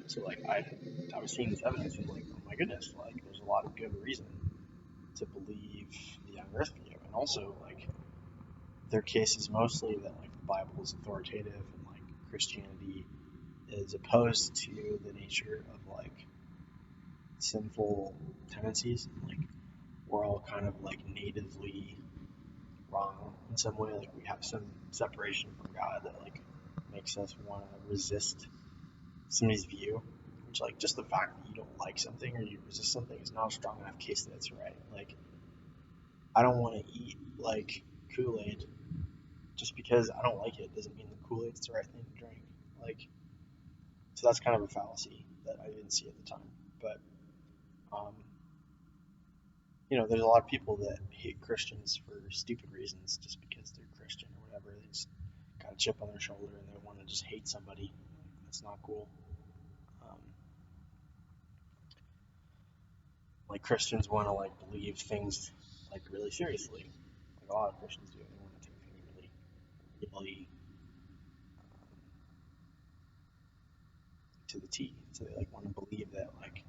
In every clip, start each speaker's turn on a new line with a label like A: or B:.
A: So like I was seeing this evidence and like, oh my goodness, like there's a lot of good reason to believe the young Earth view, and also like their case is mostly that like the Bible is authoritative and like Christianity is opposed to the nature of like sinful tendencies. Like we're all kind of like natively wrong in some way. Like we have some separation from God that like makes us want to resist somebody's view. Which like just the fact that you don't like something or you resist something is not a strong enough case that it's right. Like I don't want to eat like Kool-Aid just because I don't like it doesn't mean the Kool-Aid's the right thing to drink. Like so that's kind of a fallacy that I didn't see at the time. But um, there's a lot of people that hate Christians for stupid reasons just because they're Christian or whatever. They just got a chip on their shoulder and they want to just hate somebody. That's not cool. Um, like Christians want to like believe things like really seriously. Like a lot of Christians do. They want to take things really, really to the T. So they like want to believe that like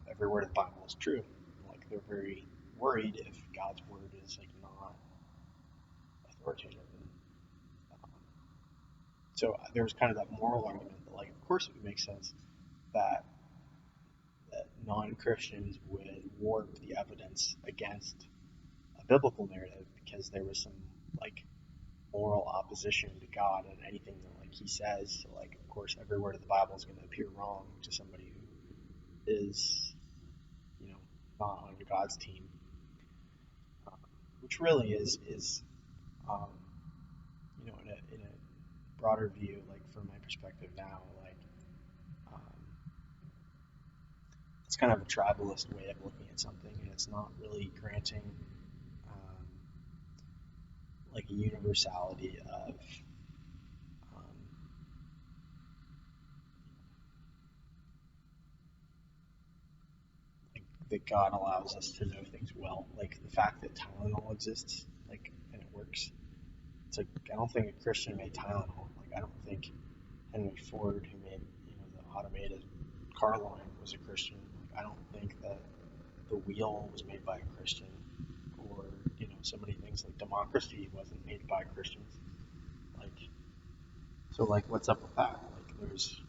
A: every word of the Bible is true. Like they're very worried if God's word is like not authoritative. And, um, so there's kind of that moral argument that like of course it would make sense that non-Christians would warp the evidence against a biblical narrative because there was some like moral opposition to God and anything that like he says. So like of course every word of the Bible is going to appear wrong to somebody who is not on God's team, which really is um, in a broader view, like from my perspective now, like um, it's kind of a tribalist way of looking at something, and it's not really granting um, like a universality of um, like that God allows us to know things well. Like the fact that Tylenol exists, like and it works. It's like I don't think a Christian made Tylenol. Like I don't think Henry Ford, who made the automated car line, was a Christian. Like I don't think that the wheel was made by a Christian, or so many things like democracy wasn't made by Christians. Like so, like what's up with that? Like there's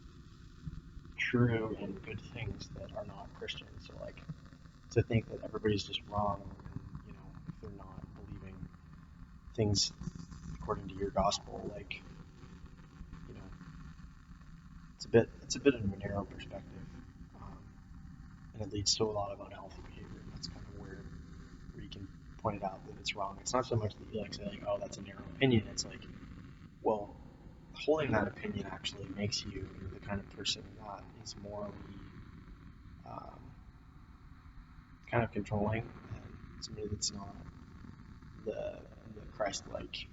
A: true and good things that are not Christian. So like to think that everybody's just wrong, and if they're not believing things according to your gospel, like you know, it's a bit of a narrow perspective, um, and it leads to a lot of unhealthy behavior. And that's kind of where you can point it out that it's wrong. It's not so much that you like say like, oh, that's a narrow opinion. It's like, well, holding that opinion actually makes you the kind of person that is morally um, kind of controlling and somebody that's not the Christ-like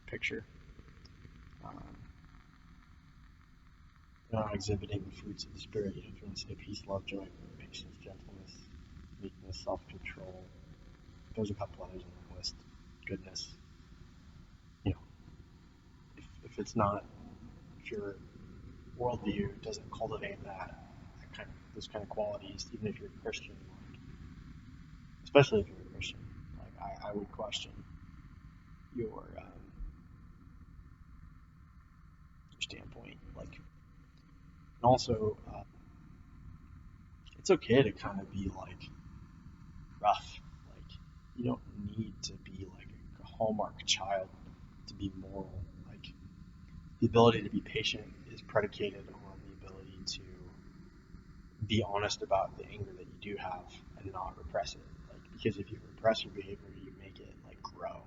A: picture. Um, not exhibiting the fruits of the Spirit. If you want to say peace, love, joy, patience, gentleness, meekness, self-control. There's a couple others on the list. Goodness. You know, if it's not, if your worldview doesn't cultivate those kind of qualities, even if you're a Christian, like, especially if you're a Christian, like I would question your standpoint. Like, and also, it's okay to kind of be like rough. Like, you don't need to be like a hallmark child to be moral. Like, the ability to be patient is predicated on the ability to be honest about the anger that you do have and not repress it. Like, because if you repress your behavior, you make it like grow.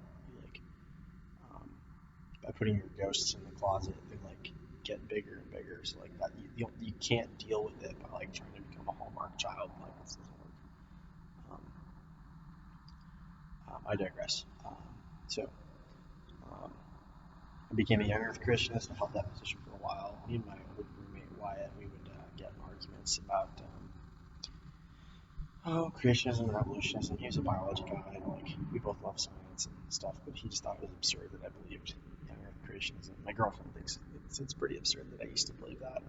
A: Um, by putting your ghosts in the closet, they like get bigger and bigger. So like that, you can't deal with it by like trying to become a hallmark child. Like this doesn't work. I digress. So um, I became a young Earth Christianist. I held that position for a while. Me and my old roommate Wyatt, we would get in arguments about creationism and evolutionism. He was a biology guy, and like we both love science and stuff, but he just thought it was absurd that I believed young Earth creationism. My girlfriend thinks it's pretty absurd that I used to believe that.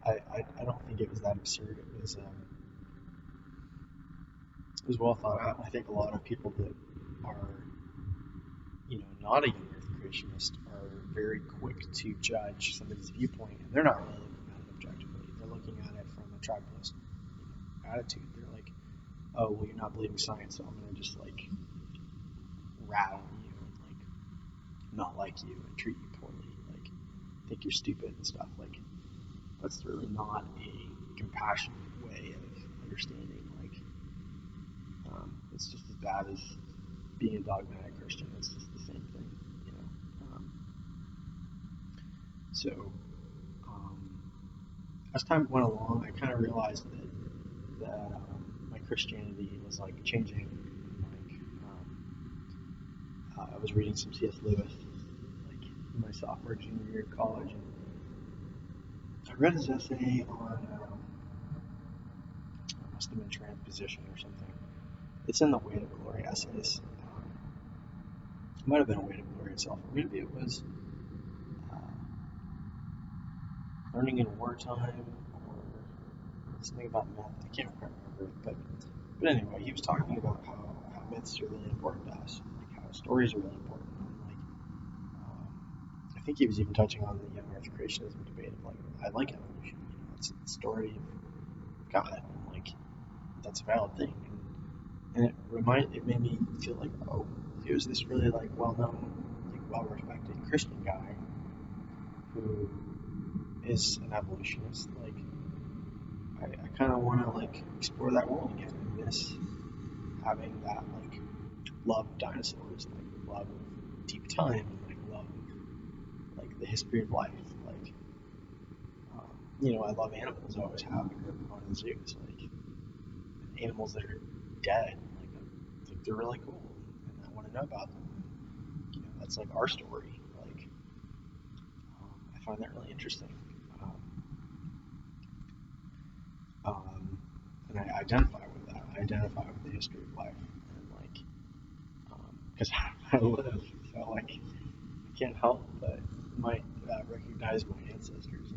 A: I don't think it was that absurd. It was well thought out. I think a lot of people that are, not a young Earth creationist are very quick to judge somebody's viewpoint, and they're not really looking at it objectively. They're looking at it from a tribalist, attitude. They're like, oh, well, you're not believing science, so I'm gonna just like rat on you and like not like you and treat you poorly, like think you're stupid and stuff. Like that's really not a compassionate way of understanding. Like it's just as bad as being a dogmatic Christian. It's just the same thing, you know. So as time went along, I kind of realized that my Christianity was like changing. Like I was reading some C.S. Lewis, like in my sophomore junior year of college, and I read his essay on it must have been transposition or something. It's in the Weight of Glory essays. It might have been a Weight of Glory itself, or maybe it was Learning in Wartime, or something about myth. I can't quite remember it, but anyway, he was talking about how myths are really important to us, like how stories are really important. And like, I think he was even touching on the young Earth creationism debate of like, I like evolution. It's the story of God, and like that's a valid thing. And it made me feel like, oh, he was this really like well-known, like well-respected Christian guy who is an evolutionist. Like I kind of want to like explore that world again and miss having that like love of dinosaurs, like love of deep time, and like love of like the history of life. Like I love animals. I always have. I grew up going to the zoos. Like animals that are dead. Like I think they're really cool, and I want to know about them. That's like our story. Like I find that really interesting. And I identify with that. I identify with the history of life, and like, because I live, so like, I can't help but might recognize my ancestors,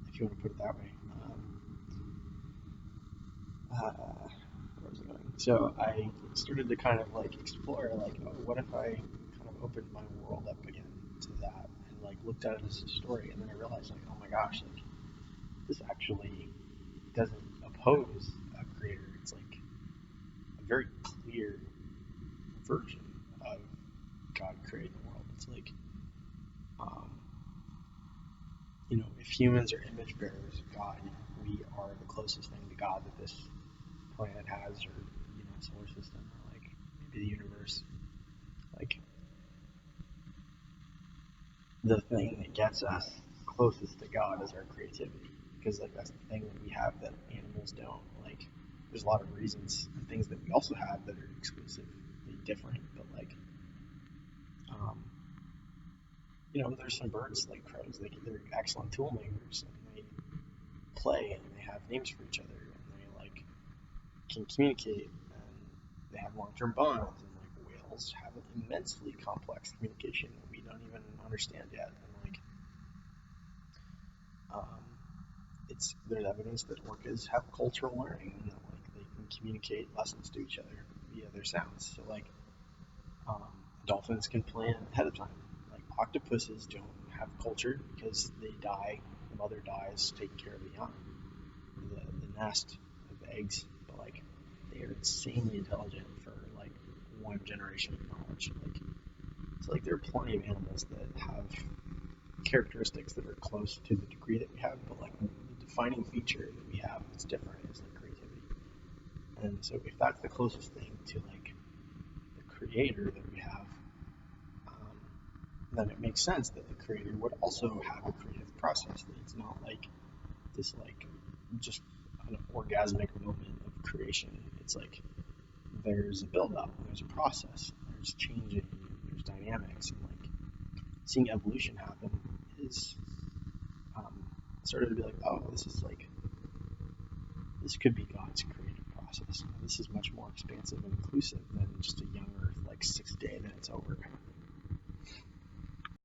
A: if you want to put it that way. Where was I going? So I started to kind of like explore, like, oh, what if I kind of opened my world up again to that, and like looked at it as a story, and then I realized, like, oh my gosh, like, this actually doesn't oppose a creator. It's like a very clear version of God creating the world. It's like, if humans are image bearers of God, we are the closest thing to God that this planet has, or solar system, or like maybe the universe. Like the thing that gets us closest to God is our creativity, because like that's the thing that we have that animals don't. Like there's a lot of reasons and things that we also have that are exclusively different, but like there's some birds like crows. They're excellent tool makers, and they play, and they have names for each other, and they like can communicate, and they have long-term bonds, and like whales have an immensely complex communication that we don't even understand yet, and like there's evidence that orcas have cultural learning, and that like they can communicate lessons to each other via their sounds. So like dolphins can plan ahead of time. Like octopuses don't have culture because they die. The mother dies taking care of the young, the nest of eggs. But like they are insanely intelligent for like one generation of knowledge. Like so, like there are plenty of animals that have characteristics that are close to the degree that we have, but like the defining feature that we have that's different is like creativity. And so if that's the closest thing to like the creator that we have, then it makes sense that the creator would also have a creative process. That it's not like this like just an orgasmic moment of creation. It's like there's a build-up, there's a process, there's changing, there's dynamics, and like seeing evolution happen is started to be like, oh, this could be God's creative process. This is much more expansive and inclusive than just a young Earth, like sixth day, then it's over kind of